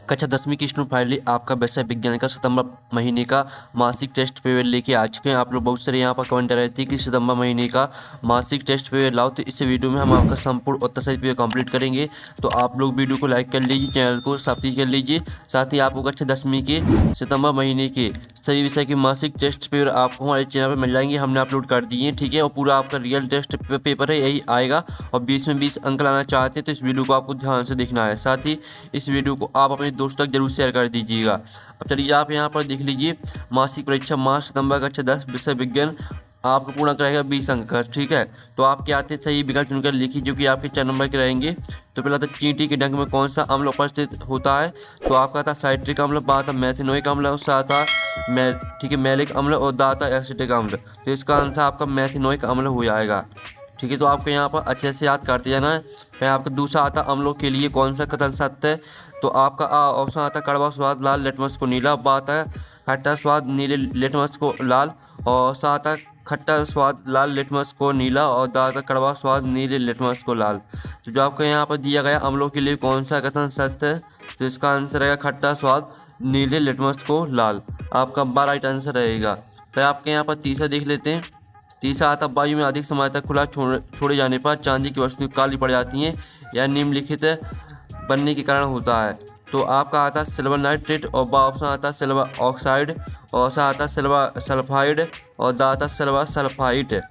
कक्षा 10वीं की स्टूडेंट फाइनली आपका वैसे विज्ञान का सितंबर महीने का मासिक टेस्ट पेपर लेके आ चुके हैं। आप लोग बहुत सारे यहाँ पर कमेंट कर रहे थे कि सितंबर महीने का मासिक टेस्ट पेपर लाओ, तो इस वीडियो में हम आपका संपूर्ण और तसल्ली पेपर कंप्लीट करेंगे। तो आप लोग वीडियो को लाइक कर लीजिए, चैनल को सब्सक्राइब कर लीजिए। साथ ही आपको कक्षा 10वीं के सितंबर महीने के सभी विषय के मासिक टेस्ट पेपर आपको हमारे चैनल पर मिल जाएंगे, हमने अपलोड कर दिए हैं, ठीक है। और पूरा आपका रियल टेस्ट पेपर है, यही आएगा। और 20 में 20 अंक लाना चाहते हैं तो इस वीडियो को आपको ध्यान से देखना है। साथ ही इस वीडियो को आप अपने दोस्तों तक जरूर शेयर कर दीजिएगा। अब चलिए आप यहाँ पर देख लीजिए, मासिक परीक्षा मार्च सितंबर कक्षा 10 विषय विज्ञान आपको पूर्ण अंक रहेगा 20 अंक का, ठीक है। तो आपके आते सही विकल्प चुनकर लिखिए जो कि आपके 4 नंबर के रहेंगे। तो पहला था चींटी के डंक में कौन सा अम्ल उपस्थित होता है, तो आपका था साइट्रिक अम्ल, बाद था मैथिनोइक अम्ल, और साथ था ठीक है मैलिक अम्ल, और दाता एसिटिक अम्ल। तो इसका आंसर आपका मैथिनोइक अम्ल हो जाएगा, ठीक है। तो आपको यहाँ पर अच्छे से याद करते जाना है। फिर आपका दूसरा आता अम्लों के लिए कौन सा कथन सत्य है, तो आपका ऑप्शन आता कड़वा स्वाद लाल लिटमस को नीला, बात है खट्टा स्वाद नीले लिटमस को लाल, और सात है खट्टा स्वाद लाल लिटमस को नीला, और दाता कड़वा स्वाद नीले लिटमस को लाल। तो जो आपको यहाँ पर दिया गया अम्लों के लिए कौन सा कथन सत्य है, तो इसका आंसर रहेगा खट्टा स्वाद नीले लिटमस को लाल, आपका 12 राइट आंसर रहेगा। फिर आपके यहाँ पर तीसरा देख लेते हैं। तीसरा आता वायु में अधिक समय तक खुला छोड़े जाने पर चांदी की वस्तुएं काली पड़ जाती हैं, यह निम्नलिखित बनने के कारण होता है। तो आपका आता सिल्वर नाइट्रेट, और बा ऑप्शन आता सिल्वर ऑक्साइड, और सा आता सिल्वर सल्फाइड, और दा आता सिल्वर सल्फाइड।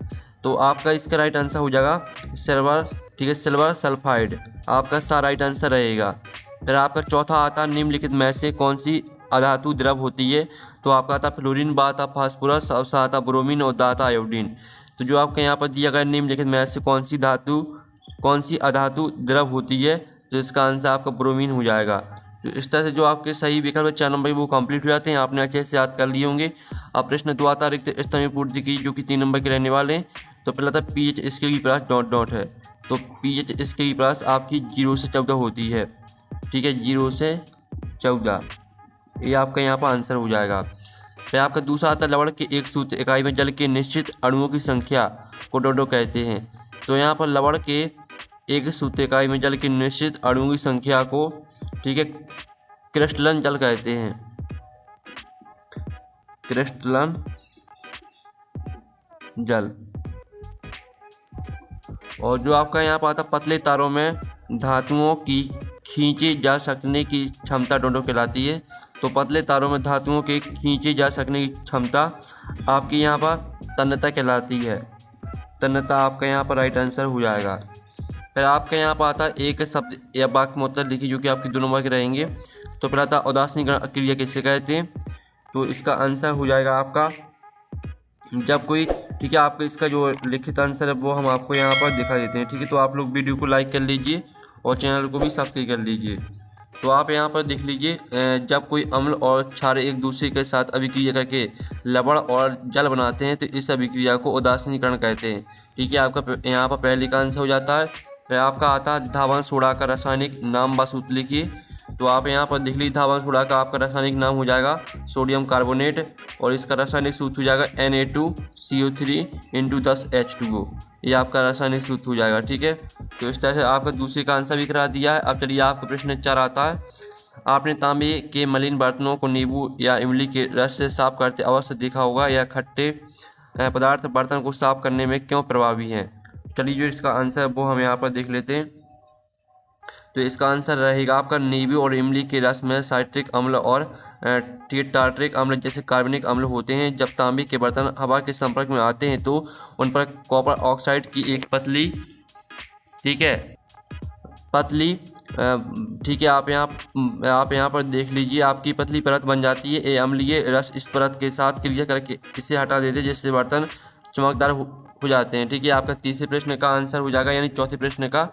तो आपका इसका राइट आंसर हो जाएगा सिल्वर, ठीक है, सिल्वर सल्फाइड, आपका सा राइट आंसर रहेगा। फिर आपका चौथा आता निम्नलिखित में से कौन सी अधातु द्रव होती है, तो आपका आता फ्लोरीन, बा आता फास्फोरस, और सा आता ब्रोमीन, और दा आता आयोडीन। तो जो आपके यहाँ पर दिया गया निम्नलिखित में से कौन सी अधातु द्रव होती है, तो इसका आंसर आपका ब्रोमीन हो जाएगा। तो इस तरह से जो आपके सही विकल्प 4 नंबर वो कंप्लीट हो जाते हैं, आपने अच्छे से याद कर लिए होंगे। अब प्रश्न दो आता रिक्त स्थान में पूर्ति की जो कि 3 नंबर के रहने वाले हैं। तो पहला था पीएच स्केल की प्रास डॉट डॉट है, तो पीएच स्केल की प्रास आपकी 0 से 14 होती है, ठीक है, 0 से 14, ये आपका यहाँ पर आंसर हो जाएगा। फिर आपका दूसरा आता है लवण के एक सूत्र इकाई में जल के निश्चित अणुओं की संख्या को डोडो कहते हैं। तो यहाँ पर लवण के एक सूत्र इकाई में जल के निश्चित अणुओं की संख्या को, ठीक है, क्रिस्टलन जल कहते हैं, क्रिस्टलन जल। और जो आपका यहाँ पर आता पतले तारों में धातुओं की खींचे जा सकने की क्षमता डोडो कहलाती है। तो पतले तारों में धातुओं के खींचे जा सकने की क्षमता आपकी यहाँ पर तन्यता कहलाती है, तन्यता आपका यहाँ पर राइट आंसर हो जाएगा। फिर आपके यहाँ पर आता एक शब्द या वाक्य मतलब लिखिए जो कि आपके 2 नंबर के रहेंगे। तो पहला था उदासीनीकरण क्रिया किसे कहते हैं, तो इसका आंसर हो जाएगा आपका जब कोई, ठीक है, आपका इसका जो लिखित आंसर है वो हम आपको यहाँ पर दिखा देते हैं, ठीक है। तो आप लोग वीडियो को लाइक कर लीजिए और चैनल को भी सब्सक्राइब कर लीजिए। तो आप यहाँ पर देख लीजिए, जब कोई अम्ल और क्षार एक दूसरे के साथ अभिक्रिया करके लवण और जल बनाते हैं तो इस अभिक्रिया को उदासीनीकरण कहते हैं, ठीक है। आपका यहाँ पर पहले का आंसर हो जाता है। फिर आपका आता है धावन सोडा का रासायनिक नाम व सूत्र लिखिए। तो आप यहाँ पर देख लीजिए, धावन सोडा का आपका रासायनिक नाम हो जाएगा सोडियम कार्बोनेट, और इसका रासायनिक सूत्र हो जाएगा Na2CO3 × 10 H2O, ये आपका रासायनिक सूत्र हो जाएगा, ठीक है। तो इस तरह से आपका दूसरे का आंसर भी करा दिया है। अब चलिए आपका प्रश्न 4 आता है। आपने तांबे के मलिन बर्तनों को नींबू या इमली के रस से साफ करते अवश्य देखा होगा, यह खट्टे पदार्थ बर्तन को साफ करने में क्यों प्रभावी हैं। चलिए जो इसका आंसर है वो हम यहाँ पर देख लेते हैं। तो इसका आंसर रहेगा आपका नींबू और इमली के रस में साइट्रिक अम्ल और टार्टरिक अम्ल जैसे कार्बनिक अम्ल होते हैं। जब तांबे के बर्तन हवा के संपर्क में आते हैं तो उन पर कॉपर ऑक्साइड की एक पतली, ठीक है, पतली, ठीक है, आप यहाँ पर देख लीजिए, आपकी पतली परत बन जाती है। ये अम्लीय रस इस परत के साथ क्रिया करके इसे हटा देते हैं जिससे बर्तन चमकदार हो जाते हैं, ठीक है। आपका तीसरे प्रश्न का आंसर हो जाएगा, यानी चौथे प्रश्न का।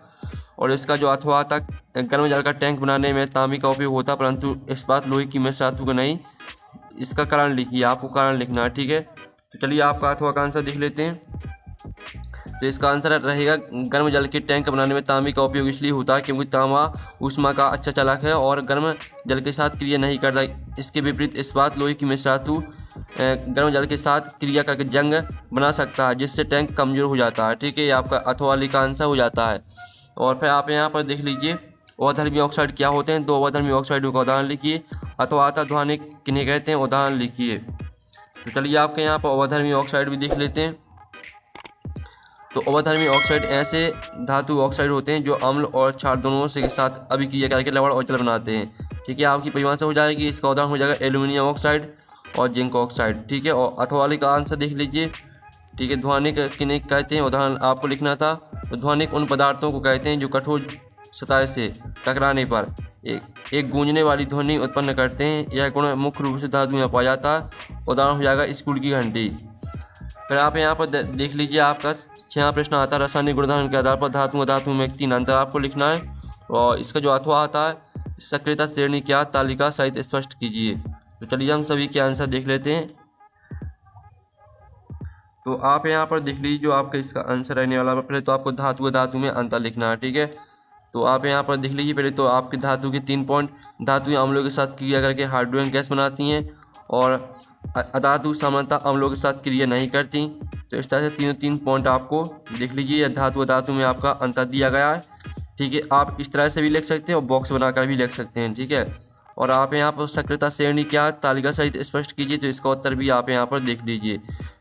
और इसका जो अथवा तक गर्म जल का टैंक बनाने में तांबे का उपयोग होता, परंतु इस्पात लोहे की मिश्र धातु का नहीं। इसका कारण लिखिए, आपको कारण लिखना है, ठीक है। तो चलिए आपका अथवा का आंसर देख लेते हैं। तो इसका आंसर रहेगा गर्म जल के टैंक बनाने में तांबे का उपयोग इसलिए होता है क्योंकि तांबा ऊष्मा का अच्छा चालक है और गर्म जल के साथ क्रिया नहीं करता। इसके विपरीत इस्पात लोहे की मिश्र धातु गर्म जल के साथ क्रिया करके जंग बना सकता है जिससे टैंक कमजोर हो जाता है, ठीक है। ये आपका अथवा का आंसर हो जाता है। और फिर आप यहाँ पर देख लीजिए, अवधर्मी ऑक्साइड क्या होते हैं, 2 अवधर्मी ऑक्साइडों का उदाहरण लिखिए, अथवा ध्वनिक किन्हें कहते हैं उदाहरण लिखिए। तो चलिए आपके यहाँ पर अवधर्मी ऑक्साइड भी देख लेते हैं। तो अवधर्मी ऑक्साइड ऐसे धातु ऑक्साइड होते हैं जो अम्ल और क्षार दोनों से के साथ अभिक्रिया करके लवण और जल बनाते हैं। ठीक है, आपकी परिभाषा हो जाएगी, इसका उदाहरण हो जाएगा एल्यूमिनियम ऑक्साइड और जिंक ऑक्साइड। ठीक है, और अथवा वाले का आंसर देख लीजिए। ठीक है, ध्वनिक किन्हें कहते हैं उदाहरण आपको लिखना था। तो ध्वनिक उन पदार्थों को कहते हैं जो कठोर सतह से टकराने पर एक गूंजने वाली ध्वनि उत्पन्न करते हैं। यह गुण मुख्य रूप से धातु में पाया जाता है। उदाहरण हो जाएगा स्कूल की घंटी। फिर आप यहाँ पर देख लीजिए, आपका 6वां प्रश्न आता है रासायनिक गुणधर्म के आधार पर धातु में 3 अंतर आपको लिखना है। और इसका जो अथवा आता है, सक्रियता श्रेणी क्या तालिका सहित स्पष्ट कीजिए। तो चलिए हम सभी के आंसर देख लेते हैं। तो आप यहाँ पर देख लीजिए, जो आपका इसका आंसर रहने वाला है, पहले तो आपको धातु में अंतर लिखना है। ठीक है, तो आप यहाँ पर देख लीजिए, पहले तो आपकी धातु के 3 पॉइंट, धातुएं अम्लों के साथ क्रिया करके हाइड्रोजन गैस बनाती हैं और अधातु सामान्यतः अम्लों के साथ क्रिया नहीं करती। तो इस तरह से 3 पॉइंट आपको देख लीजिए, या धातु में आपका अंतर दिया गया है। ठीक है, आप इस तरह से भी लिख सकते हैं और बॉक्स बनाकर भी लिख सकते हैं। ठीक है, और आप यहाँ पर सक्रियता श्रेणी क्या तालिका सहित स्पष्ट कीजिए। तो इसका उत्तर भी आप यहाँ पर देख लीजिए।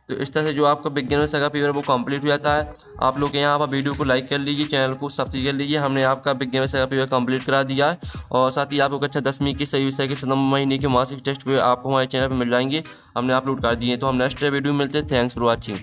तो इस तरह से जो आपका विज्ञान विषय का पेपर वो कंप्लीट हो जाता है। आप लोग यहाँ पर वीडियो को लाइक कर लीजिए, चैनल को सब्सक्राइब कर लीजिए। हमने आपका विज्ञान विषय का पेपर कंप्लीट करा दिया है, और साथ ही आपको कक्षा 10वीं के सभी विषय के सितंबर महीने के मासिक टेस्ट पेपर आपको हमारे चैनल पर मिल जाएंगे, हमने अपलोड कर दिए। तो हम नेक्स्ट वीडियो में मिलते हैं। Thanks for watching.